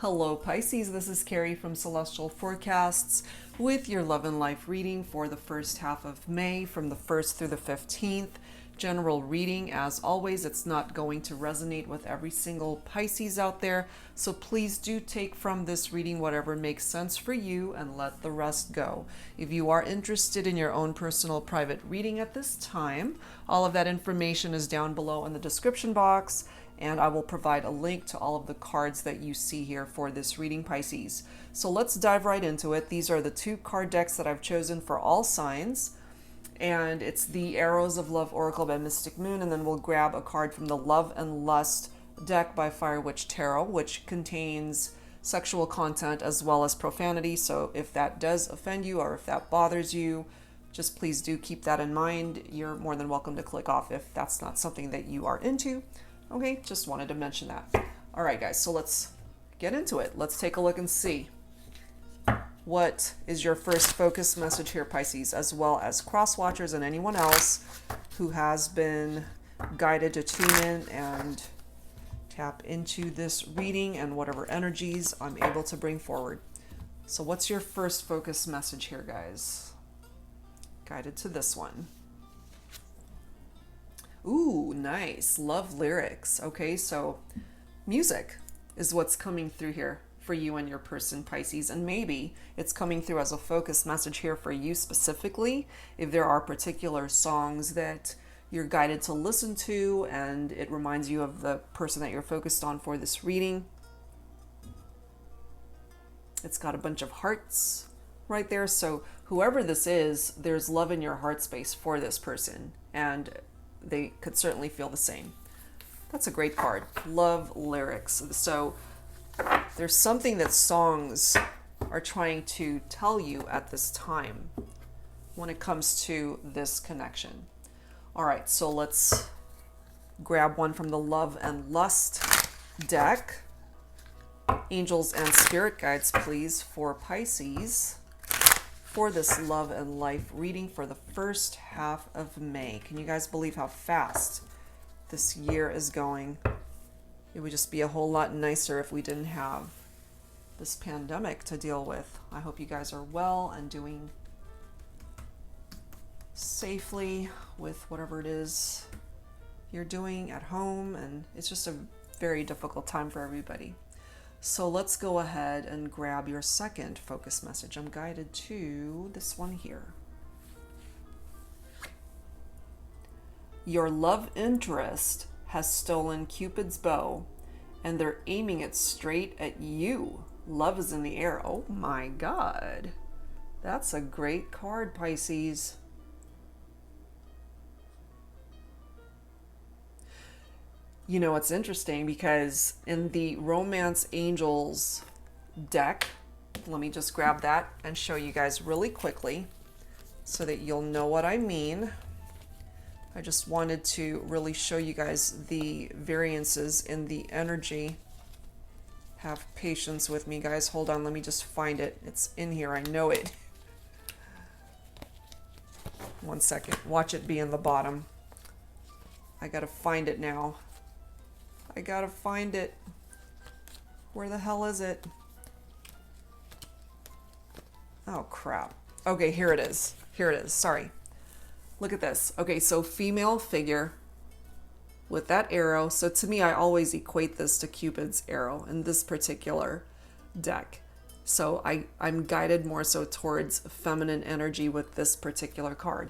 Hello Pisces, this is Carrie from Celestial Forecasts with your love and life reading for the first half of May from the 1st through the 15th. General reading, as always, it's not going to resonate with every single Pisces out there, so please do take from this reading whatever makes sense for you and let the rest go. If you are interested in your own personal private reading at this time, all of that information is down below in the description box, and I will provide a link to all of the cards that you see here for this reading, Pisces. So let's dive right into it. These are the 2 card decks that I've chosen for all signs, and it's the Arrows of Love Oracle by Mystic Moon, and then we'll grab a card from the Love and Lust deck by Fire Witch Tarot, which contains sexual content as well as profanity. So if that does offend you or if that bothers you, just please do keep that in mind. You're more than welcome to click off if that's not something that you are into. Okay, just wanted to mention that. All right, guys, so let's get into it. Let's take a look and see. What is your first focus message here, Pisces, as well as cross watchers and anyone else who has been guided to tune in and tap into this reading and whatever energies I'm able to bring forward. So what's your first focus message here, guys? Guided to this one. Ooh, nice. Love lyrics. Okay, so music is what's coming through here for you and your person, Pisces, and maybe it's coming through as a focus message here for you specifically if there are particular songs that you're guided to listen to and it reminds you of the person that you're focused on for this reading. It's got a bunch of hearts right there, so whoever this is, there's love in your heart space for this person, and they could certainly feel the same. That's a great card. Love lyrics. So there's something that songs are trying to tell you at this time when it comes to this connection. All right, so let's grab one from the Love and Lust deck. Angels and spirit guides, please, for Pisces for this love and life reading for the first half of May. Can you guys believe how fast this year is going? It would just be a whole lot nicer if we didn't have this pandemic to deal with. I hope you guys are well and doing safely with whatever it is you're doing at home, and it's just a very difficult time for everybody. So let's go ahead and grab your second focus message. I'm guided to this one here. Your love interest has stolen Cupid's bow, and they're aiming it straight at you. Love is in the air. Oh my God. That's a great card, Pisces. You know, it's interesting because in the Romance Angels deck, let me just grab that and show you guys really quickly so that you'll know what I mean. I just wanted to really show you guys the variances in the energy. Have patience with me, guys. Hold on, let me just find it. It's in here, I know it. One second, watch it be in the bottom. I gotta find it now. I gotta find it. Where the hell is it? Oh, crap. Okay, here it is. Here it is. Sorry. Look at this. Okay, so female figure with that arrow. So to me, I always equate this to Cupid's arrow in this particular deck. So I'm guided more so towards feminine energy with this particular card.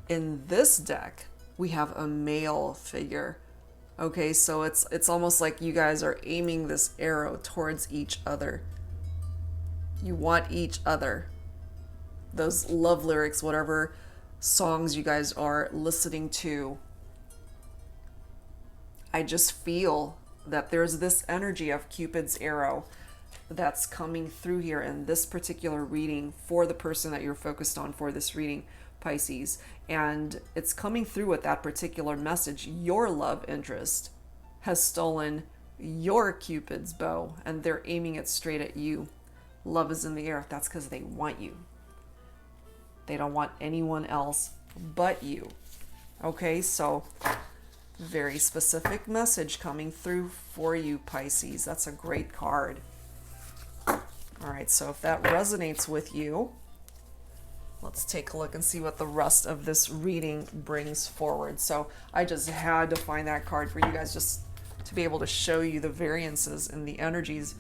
In this deck, we have a male figure. Okay, so it's almost like you guys are aiming this arrow towards each other. You want each other. Those love lyrics, whatever songs you guys are listening to, I just feel that there's this energy of Cupid's arrow that's coming through here in this particular reading for the person that you're focused on for this reading, Pisces, and it's coming through with that particular message. Your love interest has stolen your Cupid's bow, and they're aiming it straight at you. Love is in the air. That's because they want you. They don't want anyone else but you. Okay, so very specific message coming through for you, Pisces. That's a great card. All right, so if that resonates with you, let's take a look and see what the rest of this reading brings forward. So I just had to find that card for you guys just to be able to show you the variances in the energies,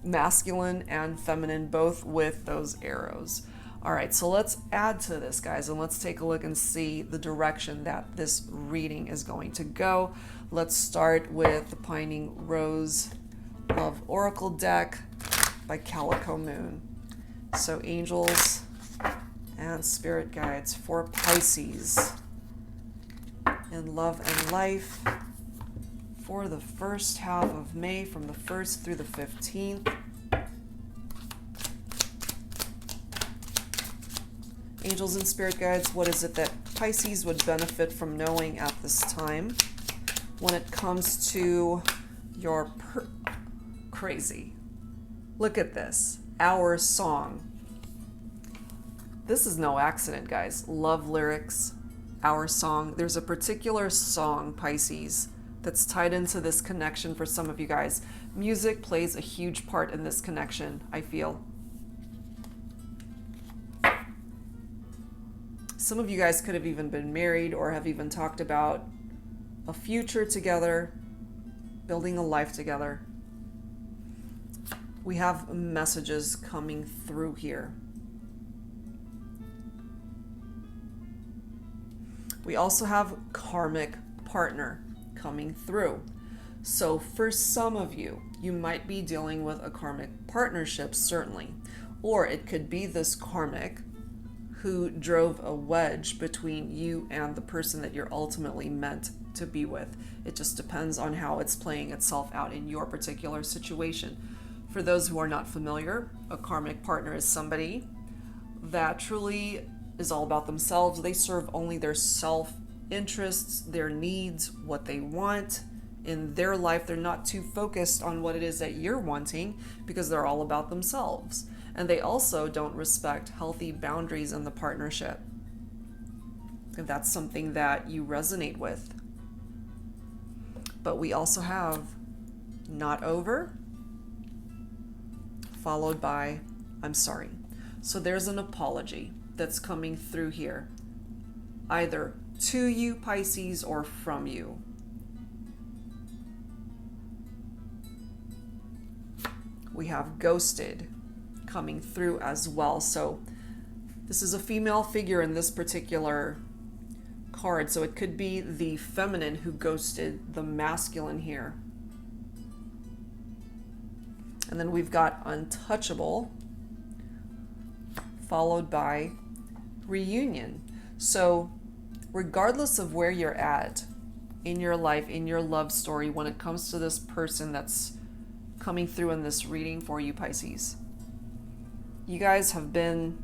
masculine and feminine, both with those arrows. All right, so let's add to this, guys, and let's take a look and see the direction that this reading is going to go. Let's start with the Pining Rose Love Oracle deck by Calico Moon. So angels and spirit guides for Pisces in love and life for the first half of May, from the 1st through the 15th. Angels and spirit guides, what is it that Pisces would benefit from knowing at this time when it comes to your crazy? Look at this, our song. This is no accident, guys. Love lyrics, our song. There's a particular song, Pisces, that's tied into this connection for some of you guys. Music plays a huge part in this connection, I feel. Some of you guys could have even been married or have even talked about a future together, building a life together. We have messages coming through here. We also have karmic partner coming through. So for some of you, you might be dealing with a karmic partnership, certainly. Or it could be this karmic who drove a wedge between you and the person that you're ultimately meant to be with. It just depends on how it's playing itself out in your particular situation. For those who are not familiar, a karmic partner is somebody that truly is all about themselves. They serve only their self-interests, their needs, what they want in their life. They're not too focused on what it is that you're wanting because they're all about themselves. And they also don't respect healthy boundaries in the partnership, if that's something that you resonate with. But we also have not over, followed by I'm sorry. So there's an apology that's coming through here, either to you, Pisces, or from you. We have ghosted coming through as well. So this is a female figure in this particular card. So it could be the feminine who ghosted the masculine here. And then we've got untouchable, followed by reunion. So regardless of where you're at in your life, in your love story, when it comes to this person that's coming through in this reading for you, Pisces, you guys have been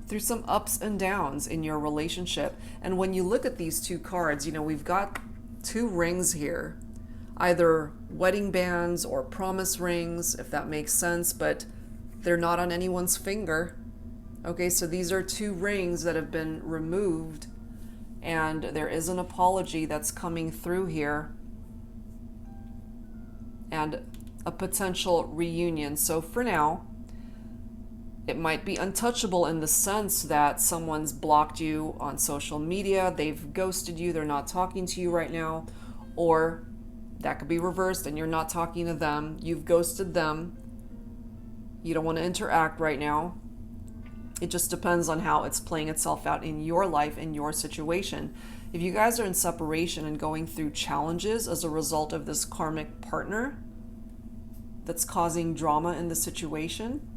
through some ups and downs in your relationship. And when you look at these two cards, you know, we've got two rings here, either wedding bands or promise rings, if that makes sense, but they're not on anyone's finger. Okay, so these are two rings that have been removed, and there is an apology that's coming through here and a potential reunion. So for now, it might be untouchable in the sense that someone's blocked you on social media, they've ghosted you, they're not talking to you right now, or that could be reversed and you're not talking to them, you've ghosted them, you don't want to interact right now. It just depends on how it's playing itself out in your life, in your situation. If you guys are in separation and going through challenges as a result of this karmic partner that's causing drama in the situation,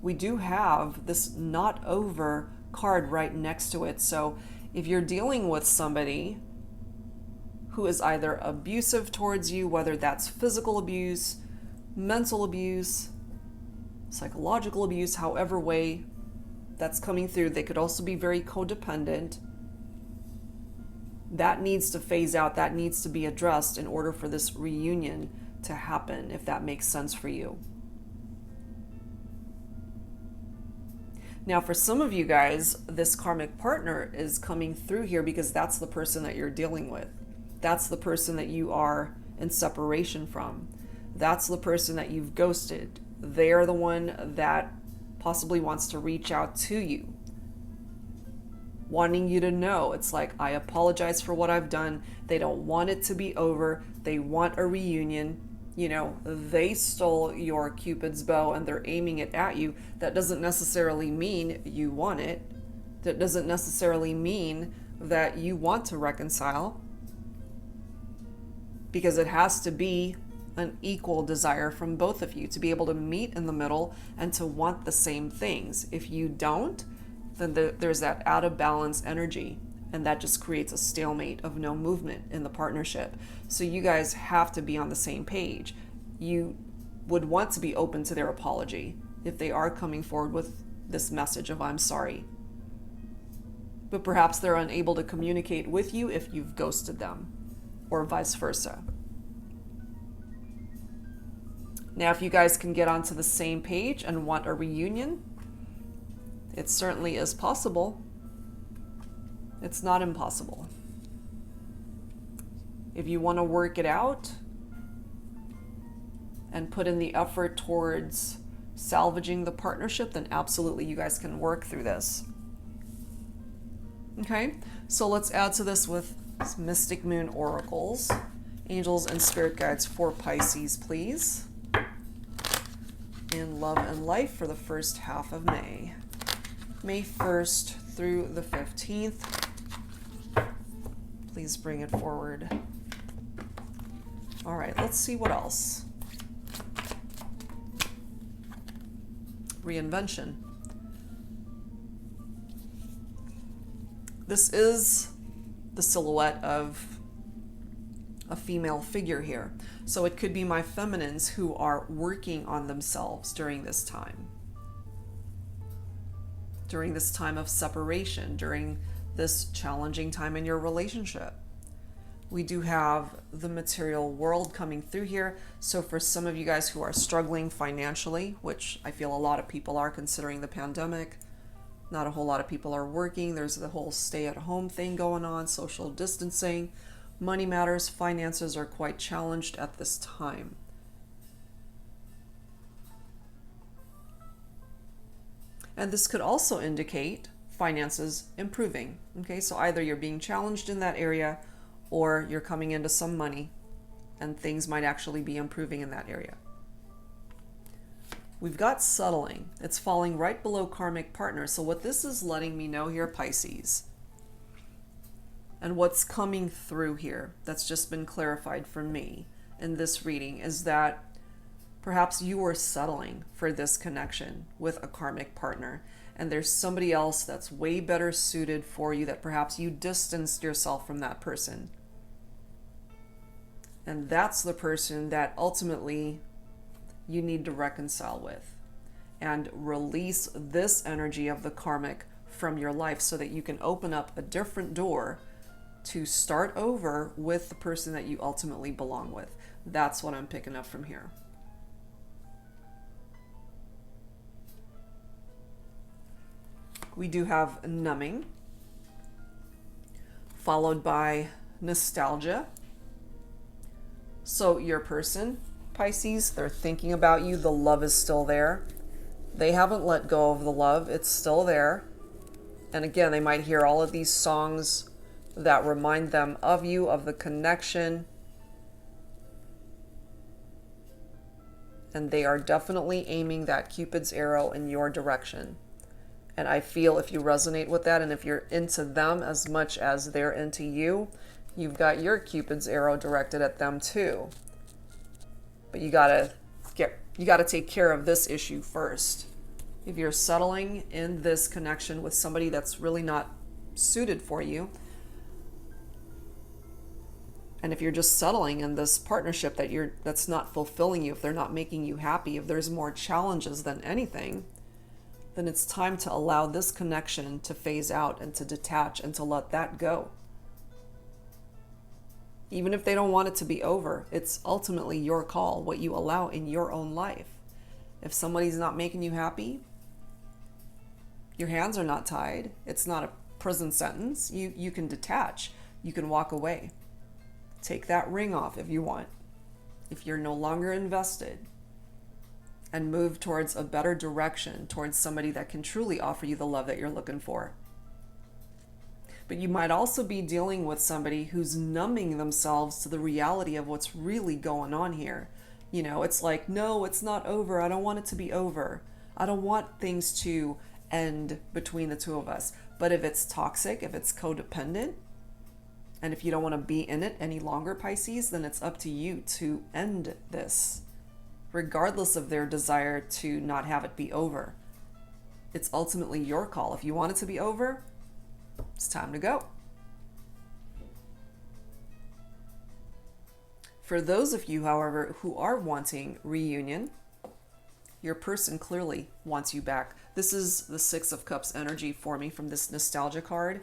we do have this not over card right next to it. So if you're dealing with somebody who is either abusive towards you, whether that's physical abuse, mental abuse, psychological abuse, however way that's coming through, they could also be very codependent. That needs to phase out, that needs to be addressed in order for this reunion to happen, if that makes sense for you. Now, for some of you guys, this karmic partner is coming through here because that's the person that you're dealing with. That's the person that you are in separation from. That's the person that you've ghosted. They're the one that possibly wants to reach out to you, wanting you to know. It's like, I apologize for what I've done. They don't want it to be over. They want a reunion. You know, they stole your Cupid's bow and they're aiming it at you. That doesn't necessarily mean you want it. That doesn't necessarily mean that you want to reconcile, because it has to be an equal desire from both of you to be able to meet in the middle and to want the same things. If you don't, then there's that out of balance energy, and that just creates a stalemate of no movement in the partnership. So you guys have to be on the same page. You would want to be open to their apology if they are coming forward with this message of, I'm sorry. But perhaps they're unable to communicate with you if you've ghosted them, or vice versa. Now, if you guys can get onto the same page and want a reunion, it certainly is possible. It's not impossible. If you want to work it out and put in the effort towards salvaging the partnership, then absolutely you guys can work through this. Okay, so let's add to this with Mystic Moon Oracles. Angels and Spirit Guides for Pisces, please. In love and life for the first half of May. May 1st through the 15th. Please bring it forward. All right, let's see what else. Reinvention. This is the silhouette of a female figure here. So it could be my feminines who are working on themselves during this time. During this time of separation, during this challenging time in your relationship. We do have the material world coming through here. So for some of you guys who are struggling financially, which I feel a lot of people are considering the pandemic, not a whole lot of people are working. There's the whole stay-at-home thing going on, social distancing. Money matters, finances are quite challenged at this time. And this could also indicate finances improving. Okay, so either you're being challenged in that area or you're coming into some money and things might actually be improving in that area. We've got settling. It's falling right below karmic partner. So what this is letting me know here, Pisces, and what's coming through here that's just been clarified for me in this reading, is that perhaps you are settling for this connection with a karmic partner, and there's somebody else that's way better suited for you, that perhaps you distanced yourself from that person. And that's the person that ultimately you need to reconcile with and release this energy of the karmic from your life so that you can open up a different door to start over with the person that you ultimately belong with. That's what I'm picking up from here. We do have numbing, followed by nostalgia. So your person, Pisces, they're thinking about you. The love is still there. They haven't let go of the love. It's still there. And again, they might hear all of these songs that remind them of you, of the connection. And they are definitely aiming that Cupid's arrow in your direction. And I feel if you resonate with that, and if you're into them as much as they're into you, you've got your Cupid's arrow directed at them too. But you gotta take care of this issue first. If you're settling in this connection with somebody that's really not suited for you, and if you're just settling in this partnership that's not fulfilling you, if they're not making you happy, if there's more challenges than anything, then it's time to allow this connection to phase out and to detach and to let that go. Even if they don't want it to be over, it's ultimately your call, what you allow in your own life. If somebody's not making you happy, your hands are not tied. It's not a prison sentence. You can detach. You can walk away. Take that ring off if you want. if you're no longer invested, and move towards a better direction, towards somebody that can truly offer you the love that you're looking for. But you might also be dealing with somebody who's numbing themselves to the reality of what's really going on here. You know, it's like, no, it's not over. I don't want it to be over. I don't want things to end between the two of us. But if it's toxic, if it's codependent, and if you don't want to be in it any longer, Pisces, then it's up to you to end this, regardless of their desire to not have it be over. It's ultimately your call. If you want it to be over, it's time to go. For those of you, however, who are wanting reunion, your person clearly wants you back. This is the Six of Cups energy for me from this nostalgia card.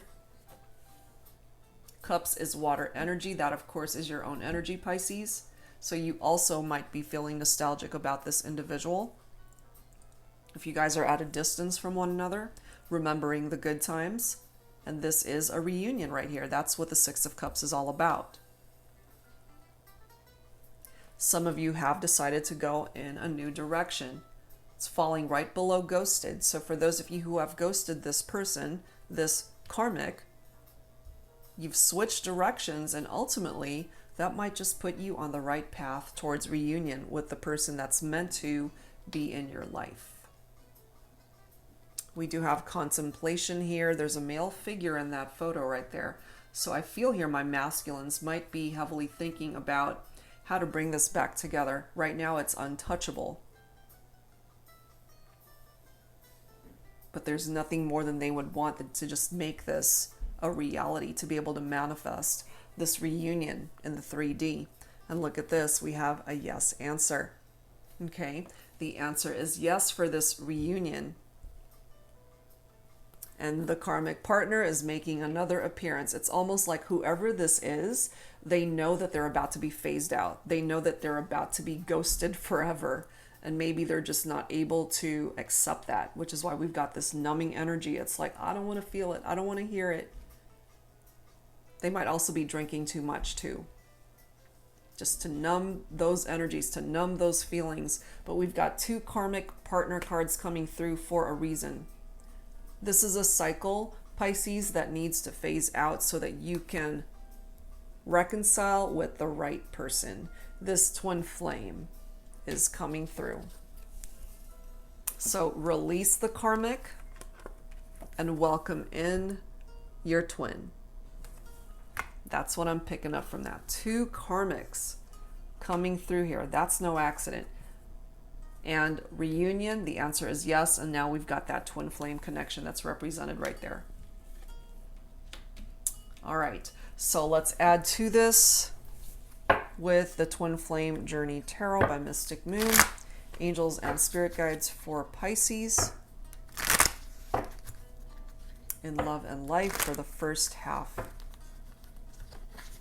Cups is water energy. That, of course, is your own energy, Pisces. So you also might be feeling nostalgic about this individual. If you guys are at a distance from one another, remembering the good times. And this is a reunion right here. That's what the Six of Cups is all about. Some of you have decided to go in a new direction. It's falling right below ghosted. So for those of you who have ghosted this person, this karmic, you've switched directions, and ultimately that might just put you on the right path towards reunion with the person that's meant to be in your life. We do have contemplation here. There's a male figure in that photo right there. So I feel here my masculines might be heavily thinking about how to bring this back together. Right now it's untouchable. But there's nothing more than they would want than to just make this a reality, to be able to manifest this reunion in the 3D. And look at this, we have a yes answer. Okay, the answer is yes for this reunion. And the karmic partner is making another appearance. It's almost like whoever this is, they know that they're about to be phased out. They know that they're about to be ghosted forever. And maybe they're just not able to accept that, which is why we've got this numbing energy. It's like, I don't want to feel it. I don't want to hear it. They might also be drinking too much too, just to numb those energies, to numb those feelings. But we've got two karmic partner cards coming through for a reason. This is a cycle, Pisces, that needs to phase out so that you can reconcile with the right person. This twin flame is coming through. So release the karmic and welcome in your twin. That's what I'm picking up from that. Two karmics coming through here. That's no accident. And reunion, the answer is yes. And now we've got that twin flame connection that's represented right there. All right, so let's add to this with the Twin Flame Journey Tarot by Mystic Moon. Angels and Spirit Guides for Pisces in love and life for the first half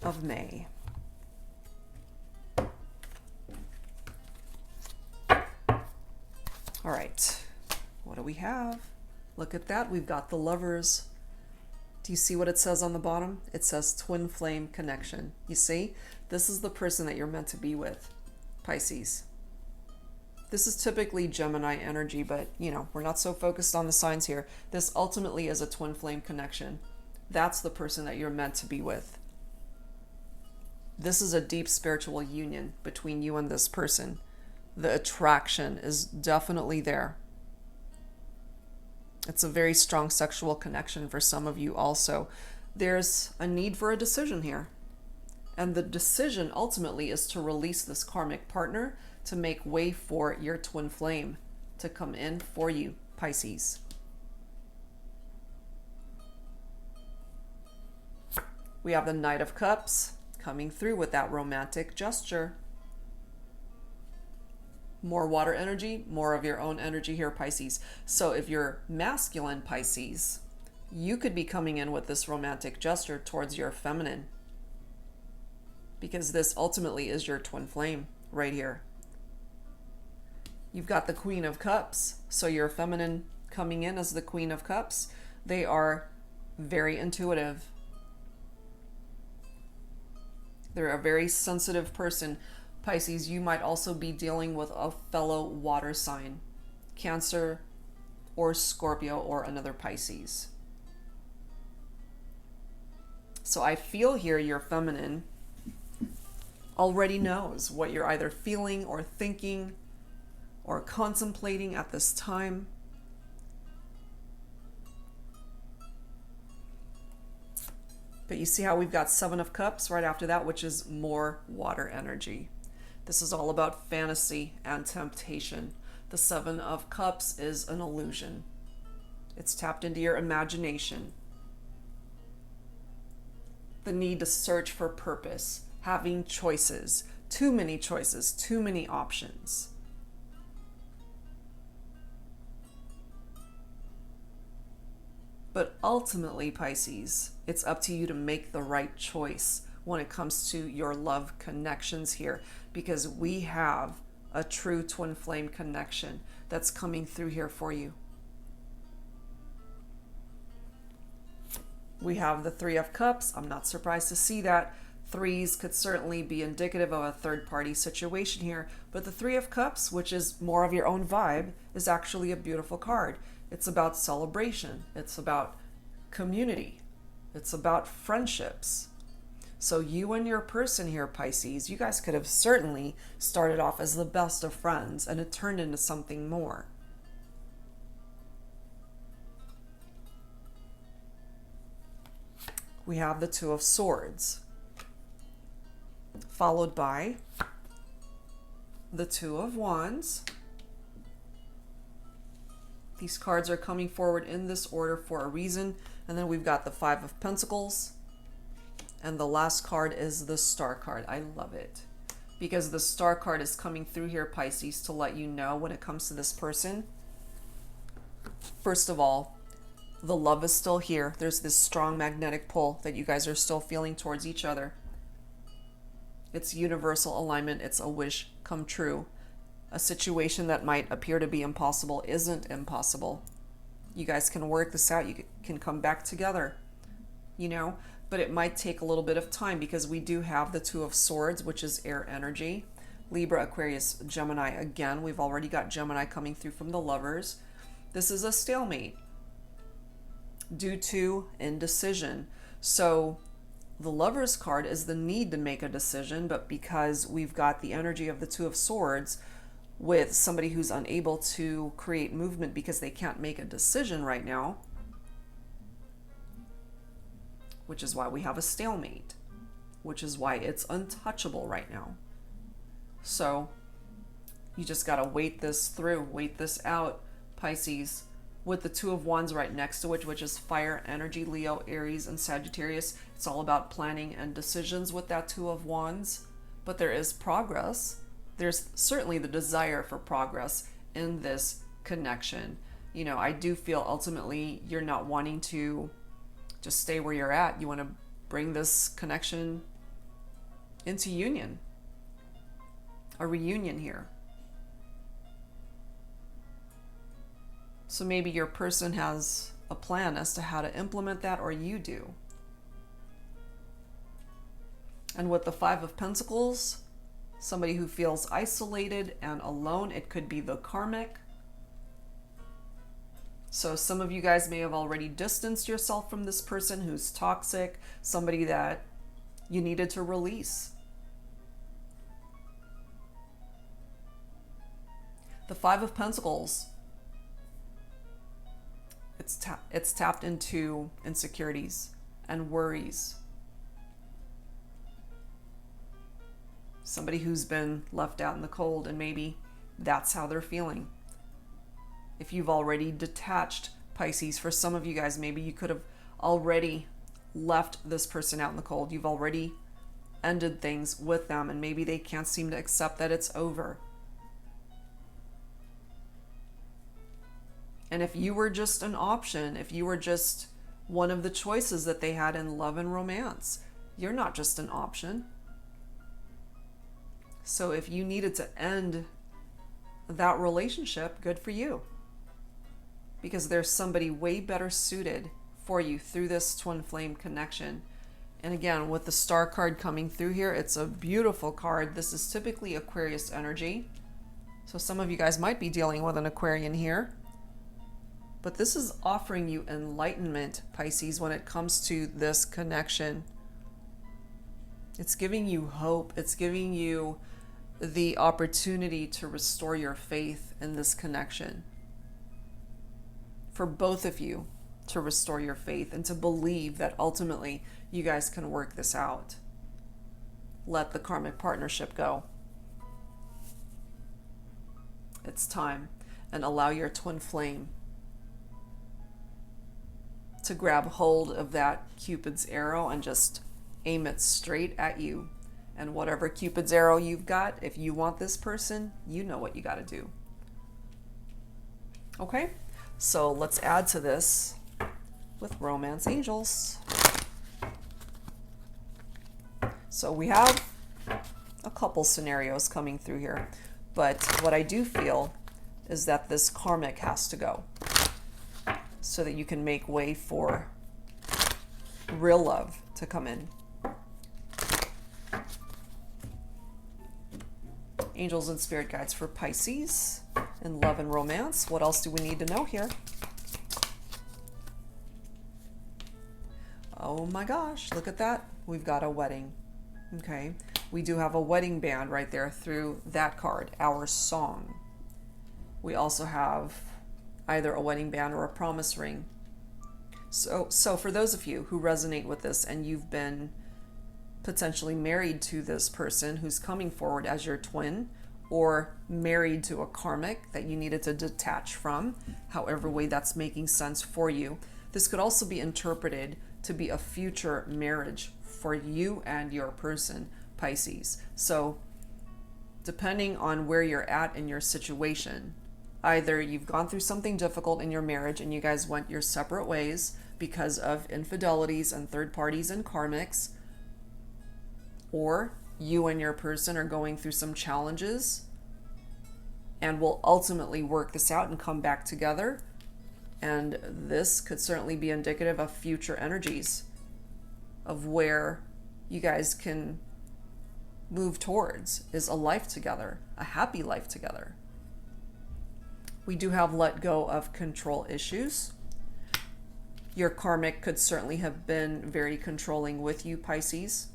of May. All right, what do we have? Look at that, we've got the Lovers. Do you see what it says on the bottom? It says twin flame connection. You see, this is the person that you're meant to be with, Pisces. This is typically Gemini energy, but you know, we're not so focused on the signs here. This ultimately is a twin flame connection. That's the person that you're meant to be with. This is a deep spiritual union between you and this person. The attraction is definitely there. It's a very strong sexual connection for some of you also. There's a need for a decision here. And the decision ultimately is to release this karmic partner to make way for your twin flame to come in for you, Pisces. We have the Knight of Cups coming through with that romantic gesture. More water energy, more of your own energy here, Pisces. So if you're masculine, Pisces, you could be coming in with this romantic gesture towards your feminine, because this ultimately is your twin flame right here. You've got the Queen of Cups, so your feminine coming in as the Queen of Cups. They are very intuitive. They're a very sensitive person. Pisces, you might also be dealing with a fellow water sign, Cancer or Scorpio or another Pisces. So I feel here your feminine already knows what you're either feeling or thinking or contemplating at this time. But you see how we've got Seven of Cups right after that, which is more water energy. This is all about fantasy and temptation. The Seven of Cups is an illusion. It's tapped into your imagination. The need to search for purpose, having choices, too many choices, too many options. But ultimately, Pisces, it's up to you to make the right choice when it comes to your love connections here, because we have a true twin flame connection that's coming through here for you. We have the Three of Cups. I'm not surprised to see that. Threes could certainly be indicative of a third-party situation here, but the Three of Cups, which is more of your own vibe, is actually a beautiful card. It's about celebration. It's about community. It's about friendships. So you and your person here, Pisces, you guys could have certainly started off as the best of friends and it turned into something more. We have the Two of Swords, followed by the Two of Wands. These cards are coming forward in this order for a reason. And then we've got the Five of Pentacles. And the last card is the Star card. I love it, because the Star card is coming through here, Pisces, to let you know when it comes to this person. First of all, the love is still here. There's this strong magnetic pull that you guys are still feeling towards each other. It's universal alignment. It's a wish come true. A situation that might appear to be impossible isn't impossible. You guys can work this out. You can come back together, you know, but it might take a little bit of time because we do have the Two of Swords, which is air energy. Libra, Aquarius, Gemini. Again, we've already got Gemini coming through from the Lovers. This is a stalemate due to indecision. So the Lovers card is the need to make a decision, but because we've got the energy of the Two of Swords with somebody who's unable to create movement because they can't make a decision right now, which is why we have a stalemate, which is why it's untouchable right now. So you just got to wait this through, wait this out, Pisces, with the Two of Wands right next to it, which is fire energy, Leo, Aries, and Sagittarius. It's all about planning and decisions with that Two of Wands, but there is progress. There's certainly the desire for progress in this connection. You know, I do feel ultimately you're not wanting to just stay where you're at. You want to bring this connection into union, a reunion here. So maybe your person has a plan as to how to implement that, or you do. And with the Five of Pentacles, somebody who feels isolated and alone, it could be the Karmic. So some of you guys may have already distanced yourself from this person who's toxic, somebody that you needed to release. The Five of Pentacles, it's tapped into insecurities and worries. Somebody who's been left out in the cold, and maybe that's how they're feeling. If you've already detached, Pisces, for some of you guys, maybe you could have already left this person out in the cold. You've already ended things with them, and maybe they can't seem to accept that it's over. And if you were just an option, if you were just one of the choices that they had in love and romance, you're not just an option. So if you needed to end that relationship, good for you. Because there's somebody way better suited for you through this twin flame connection. And again, with the star card coming through here, it's a beautiful card. This is typically Aquarius energy. So some of you guys might be dealing with an Aquarian here. But this is offering you enlightenment, Pisces, when it comes to this connection. It's giving you hope. It's giving you the opportunity to restore your faith in this connection. For both of you to restore your faith and to believe that ultimately you guys can work this out. Let the karmic partnership go. It's time. And allow your twin flame to grab hold of that Cupid's arrow and just aim it straight at you. And whatever Cupid's arrow you've got, if you want this person, you know what you got to do. Okay, so let's add to this with romance angels. So we have a couple scenarios coming through here, but what I do feel is that this karmic has to go so that you can make way for real love to come in. Angels and spirit guides for Pisces in love and romance. What else do we need to know here? Oh my gosh, look at that. We've got a wedding. Okay, we do have a wedding band right there through that card, our song. We also have either a wedding band or a promise ring. So for those of you who resonate with this and you've been potentially married to this person who's coming forward as your twin, or married to a karmic that you needed to detach from, however way that's making sense for you, this could also be interpreted to be a future marriage for you and your person, Pisces. So depending on where you're at in your situation, either you've gone through something difficult in your marriage and you guys went your separate ways because of infidelities and third parties and karmics, or you and your person are going through some challenges and will ultimately work this out and come back together. And this could certainly be indicative of future energies of where you guys can move towards is a life together, a happy life together. We do have let go of control issues. Your karmic could certainly have been very controlling with you, Pisces.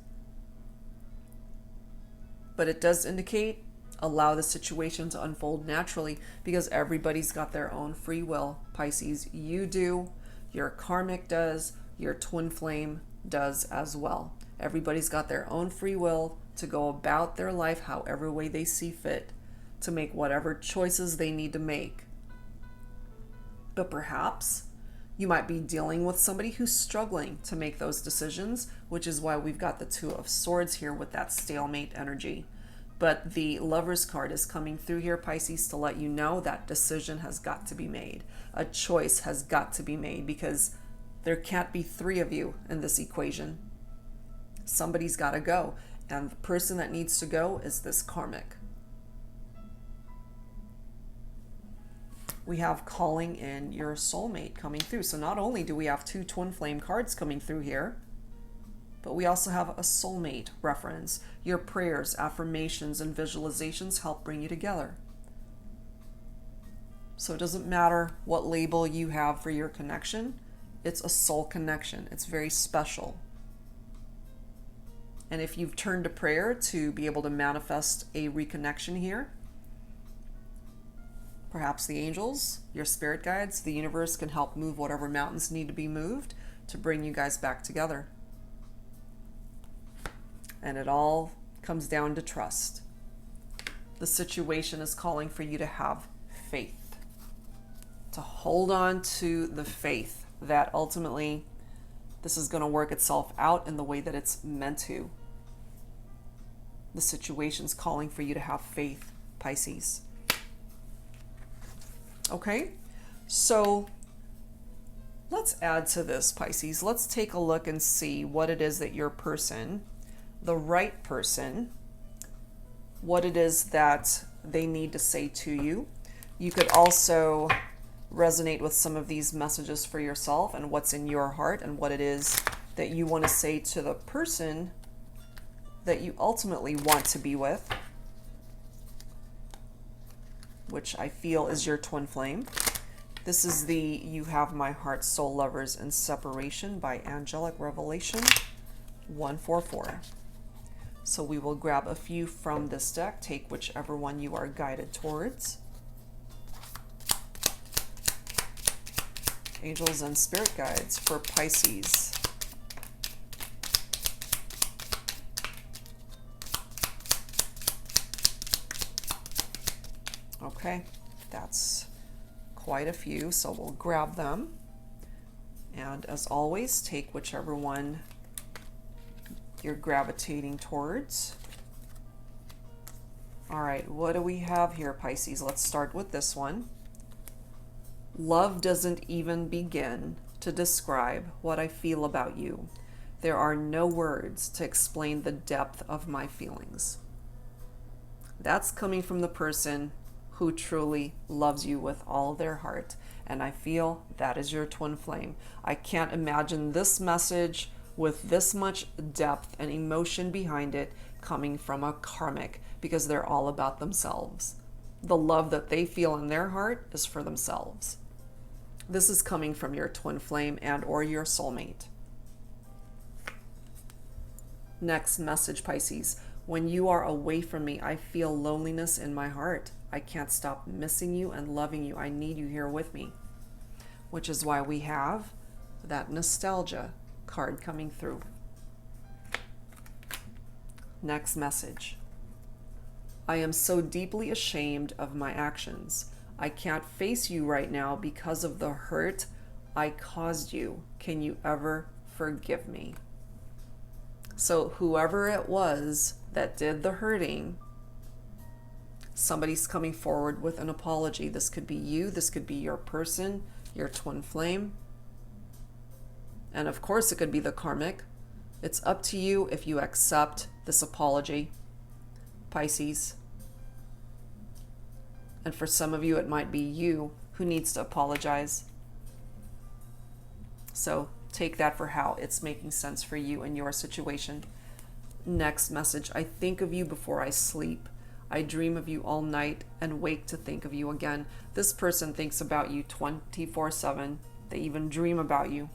But it does indicate allow the situation to unfold naturally, because everybody's got their own free will, Pisces. You do, your karmic does, your twin flame does as well. Everybody's got their own free will to go about their life however way they see fit, to make whatever choices they need to make. But perhaps you might be dealing with somebody who's struggling to make those decisions, which is why we've got the Two of Swords here with that stalemate energy. But the Lover's card is coming through here, Pisces, to let you know that decision has got to be made. A choice has got to be made, because there can't be three of you in this equation. Somebody's got to go. And the person that needs to go is this karmic. We have calling in your soulmate coming through. So not only do we have two twin flame cards coming through here, but we also have a soulmate reference. Your prayers, affirmations, and visualizations help bring you together. So it doesn't matter what label you have for your connection. It's a soul connection. It's very special. And if you've turned to prayer to be able to manifest a reconnection here, perhaps the angels, your spirit guides, the universe can help move whatever mountains need to be moved to bring you guys back together. And it all comes down to trust. The situation is calling for you to have faith, to hold on to the faith that ultimately this is going to work itself out in the way that it's meant to. The situation's calling for you to have faith, Pisces. Okay, so let's add to this, Pisces. Let's take a look and see what it is that your person, the right person, what it is that they need to say to you. You could also resonate with some of these messages for yourself and what's in your heart and what it is that you want to say to the person that you ultimately want to be with, which I feel is your twin flame. This is the You Have My Heart, Soul Lovers and Separation by Angelic Revelation 144. So we will grab a few from this deck, take whichever one you are guided towards. Angels and Spirit Guides for Pisces. Okay, that's quite a few, so we'll grab them. And as always, take whichever one you're gravitating towards. All right, what do we have here, Pisces? Let's start with this one. Love doesn't even begin to describe what I feel about you. There are no words to explain the depth of my feelings. That's coming from the person who truly loves you with all their heart. And I feel that is your twin flame. I can't imagine this message with this much depth and emotion behind it coming from a karmic, because they're all about themselves. The love that they feel in their heart is for themselves. This is coming from your twin flame and or your soulmate. Next message, Pisces. When you are away from me, I feel loneliness in my heart. I can't stop missing you and loving you. I need you here with me. Which is why we have that nostalgia card coming through. Next message. I am so deeply ashamed of my actions. I can't face you right now because of the hurt I caused you. Can you ever forgive me? So whoever it was that did the hurting, somebody's coming forward with an apology. This could be you, this could be your person, your twin flame. And of course it could be the karmic. It's up to you if you accept this apology, Pisces. And for some of you, it might be you who needs to apologize. So take that for how it's making sense for you and your situation. Next message. I think of you before I sleep. I dream of you all night and wake to think of you again. This person thinks about you 24/7. They even dream about you.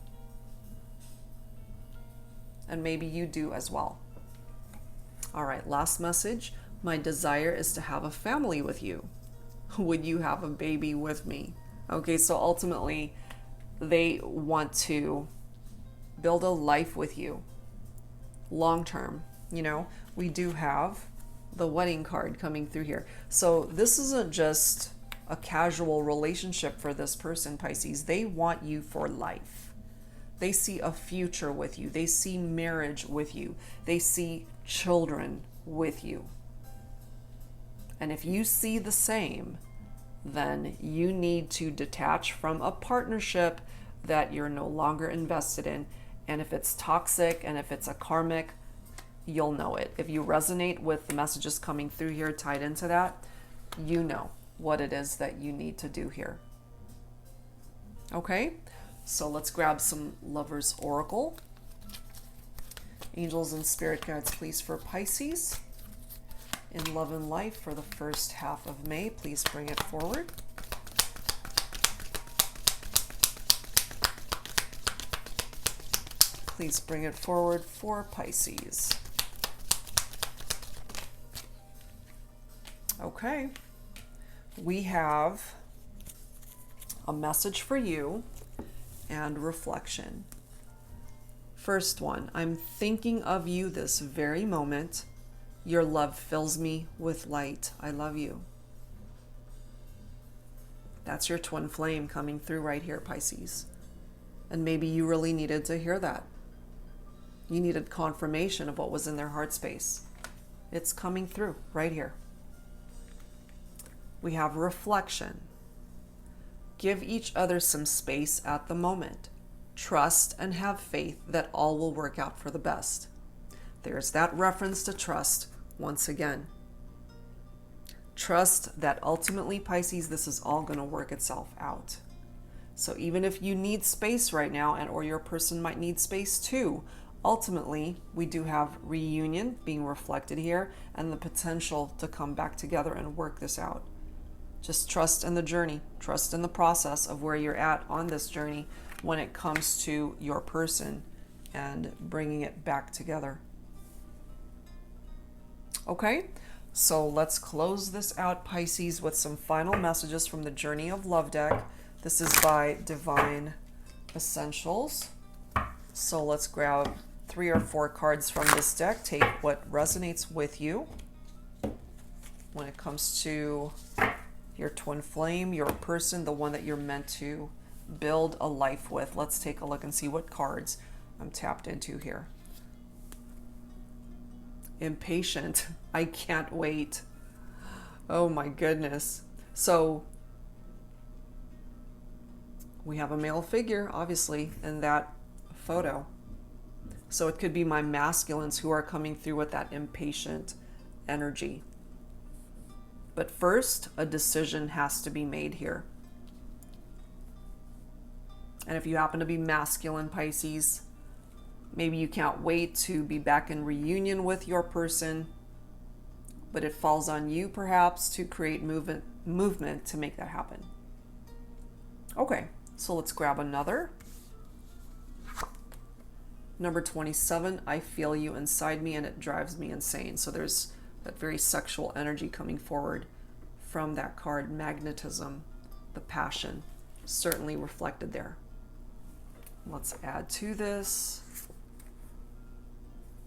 And maybe you do as well. All right, last message. My desire is to have a family with you. Would you have a baby with me? Okay, so ultimately, they want to build a life with you long term. You know, we do have the wedding card coming through here. So this isn't just a casual relationship for this person, Pisces. They want you for life. They see a future with you. They see marriage with you. They see children with you. And if you see the same, then you need to detach from a partnership that you're no longer invested in. And if it's toxic and if it's a karmic, you'll know it. If you resonate with the messages coming through here tied into that, you know what it is that you need to do here. Okay, so let's grab some Lover's Oracle. Angels and Spirit Guides, please, for Pisces. In love and life for the first half of May, please bring it forward. Please bring it forward for Pisces. Okay, we have a message for you and reflection. First one, I'm thinking of you this very moment. Your love fills me with light. I love you. That's your twin flame coming through right here, Pisces. And maybe you really needed to hear that. You needed confirmation of what was in their heart space. It's coming through right here. We have reflection. Give each other some space at the moment. Trust and have faith that all will work out for the best. There's that reference to trust once again. Trust that ultimately, Pisces, this is all going to work itself out. So even if you need space right now, and or your person might need space too, ultimately we do have reunion being reflected here and the potential to come back together and work this out. Just trust in the journey, trust in the process of where you're at on this journey when it comes to your person and bringing it back together. Okay, so let's close this out, Pisces, with some final messages from the Journey of Love deck. This is by Divine Essentials. So let's grab 3 or 4 cards from this deck. Take what resonates with you when it comes to your twin flame, your person, the one that you're meant to build a life with. Let's take a look and see what cards I'm tapped into here. Impatient. I can't wait. Oh my goodness. So we have a male figure, obviously, in that photo. So it could be my masculines who are coming through with that impatient energy. But first, a decision has to be made here. And if you happen to be masculine, Pisces, maybe you can't wait to be back in reunion with your person, but it falls on you perhaps to create movement to make that happen. Okay, so let's grab another. Number 27, I feel you inside me and it drives me insane. So there's that very sexual energy coming forward from that card. Magnetism, the passion, certainly reflected there. Let's add to this.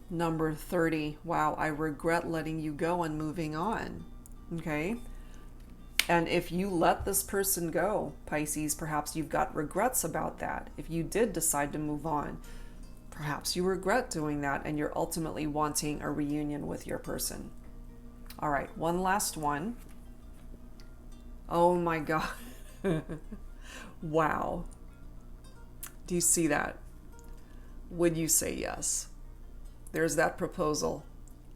Number 30, wow, I regret letting you go and moving on. Okay. And if you let this person go, Pisces, perhaps you've got regrets about that. If you did decide to move on, perhaps you regret doing that and you're ultimately wanting a reunion with your person. All right, one last one. Oh my God. Wow. Do you see that? Would you say yes? There's that proposal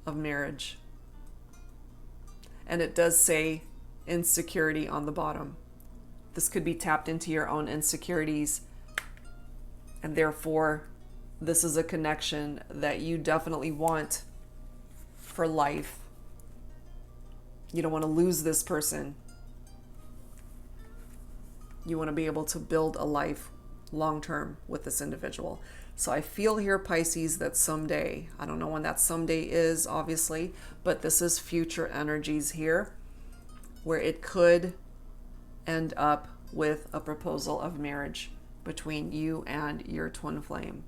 of marriage. And it does say insecurity on the bottom. This could be tapped into your own insecurities. And therefore, this is a connection that you definitely want for life. You don't want to lose this person. You want to be able to build a life long-term with this individual. So I feel here, Pisces, that someday, I don't know when that someday is, obviously, but this is future energies here, where it could end up with a proposal of marriage between you and your twin flame.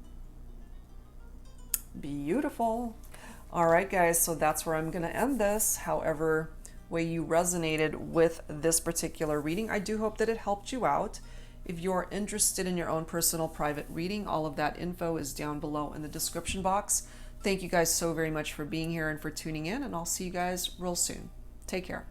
Beautiful. All right, guys, so that's where I'm going to end this. However way you resonated with this particular reading, I do hope that it helped you out. If you're interested in your own personal private reading, all of that info is down below in the description box. Thank you guys so very much for being here and for tuning in, and I'll see you guys real soon. Take care.